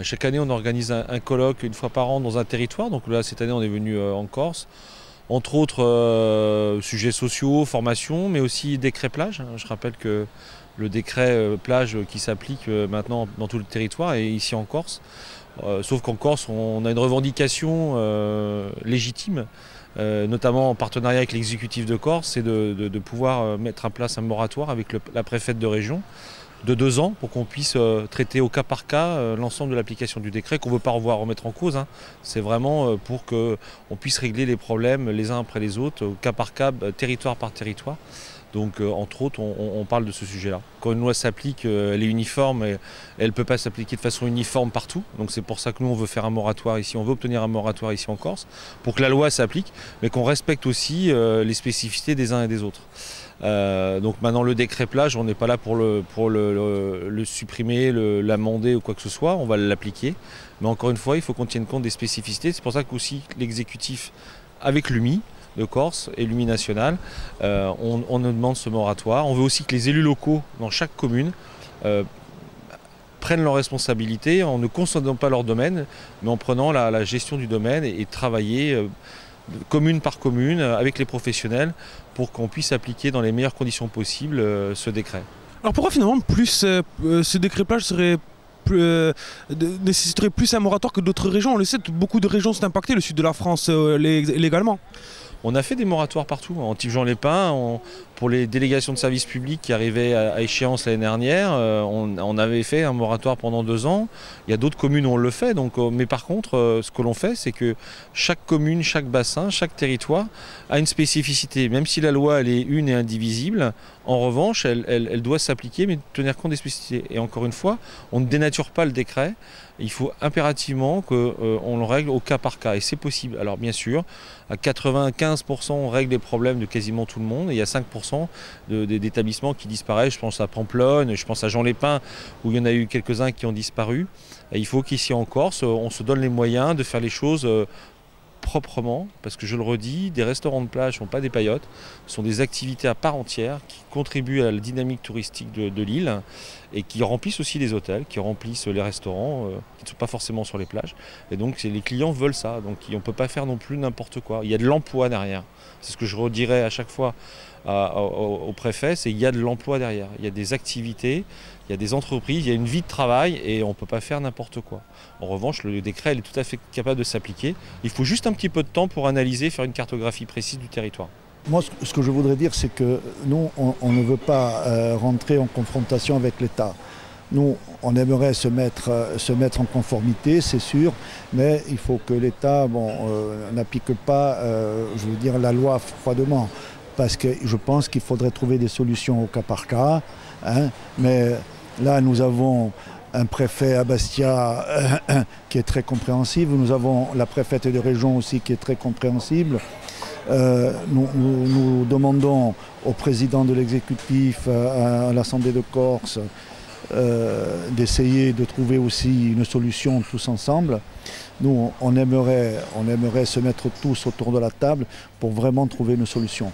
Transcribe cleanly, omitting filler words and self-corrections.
Chaque année, on organise un colloque une fois par an dans un territoire. Donc là, cette année, on est venu en Corse. Entre autres sujets sociaux, formation, mais aussi décret plage. Je rappelle que le décret plage qui s'applique maintenant dans tout le territoire est ici en Corse. Sauf qu'en Corse, on a une revendication légitime, notamment en partenariat avec l'exécutif de Corse, c'est de pouvoir mettre en place un moratoire avec la préfète de région de 2 ans pour qu'on puisse traiter au cas par cas l'ensemble de l'application du décret qu'on ne veut pas revoir remettre en cause. C'est vraiment pour qu'on puisse régler les problèmes les uns après les autres, au cas par cas, territoire par territoire. Donc entre autres, on parle de ce sujet-là. Quand une loi s'applique, elle est uniforme et elle ne peut pas s'appliquer de façon uniforme partout. Donc c'est pour ça que nous, on veut faire un moratoire ici, on veut obtenir un moratoire ici en Corse, pour que la loi s'applique, mais qu'on respecte aussi les spécificités des uns et des autres. Donc maintenant le décret plage, on n'est pas là pour le supprimer, l'amender ou quoi que ce soit, on va l'appliquer. Mais encore une fois, il faut qu'on tienne compte des spécificités. C'est pour ça qu'aussi l'exécutif, avec l'UMI de Corse et l'UMI national, on nous demande ce moratoire. On veut aussi que les élus locaux dans chaque commune prennent leurs responsabilités en ne consolidant pas leur domaine, mais en prenant la gestion du domaine et travailler commune par commune, avec les professionnels, pour qu'on puisse appliquer dans les meilleures conditions possibles ce décret. Alors pourquoi finalement ce décret plage nécessiterait plus un moratoire que d'autres régions? On le sait, beaucoup de régions sont impactées, le sud de la France légalement. On a fait des moratoires partout, en Tive-Jean-les-Pins, pour les délégations de services publics qui arrivaient à échéance l'année dernière, on avait fait un moratoire pendant 2 ans. Il y a d'autres communes où on le fait, mais par contre, ce que l'on fait, c'est que chaque commune, chaque bassin, chaque territoire a une spécificité. Même si la loi elle est une et indivisible, en revanche, elle doit s'appliquer, mais tenir compte des spécificités. Et encore une fois, on ne dénature pas le décret. Il faut impérativement qu'on le règle au cas par cas, et c'est possible. Alors bien sûr, à 95%, on règle les problèmes de quasiment tout le monde, et il y a 5% d'établissements qui disparaissent. Je pense à Pamplonne, je pense à Jean-les-Pins, où il y en a eu quelques-uns qui ont disparu. Et il faut qu'ici en Corse, on se donne les moyens de faire les choses proprement, parce que je le redis, des restaurants de plage ne sont pas des paillotes, ce sont des activités à part entière qui contribuent à la dynamique touristique de l'île et qui remplissent aussi les hôtels, qui remplissent les restaurants, qui ne sont pas forcément sur les plages. Et donc les clients veulent ça, donc on ne peut pas faire non plus n'importe quoi. Il y a de l'emploi derrière. C'est ce que je redirais à chaque fois au préfet, c'est qu'il y a de l'emploi derrière. Il y a des activités, il y a des entreprises, il y a une vie de travail et on ne peut pas faire n'importe quoi. En revanche, le décret il est tout à fait capable de s'appliquer. Il faut juste un petit peu de temps pour analyser, faire une cartographie précise du territoire. Moi, ce que je voudrais dire, c'est que nous, on ne veut pas rentrer en confrontation avec l'État. Nous, on aimerait se mettre en conformité, c'est sûr, mais il faut que l'État n'applique pas, je veux dire, la loi froidement. Parce que je pense qu'il faudrait trouver des solutions au cas par cas. Mais là, nous avons un préfet à Bastia qui est très compréhensible. Nous avons la préfète de région aussi qui est très compréhensible. Nous demandons au président de l'exécutif, à l'Assemblée de Corse, d'essayer de trouver aussi une solution tous ensemble. Nous, on aimerait se mettre tous autour de la table pour vraiment trouver une solution.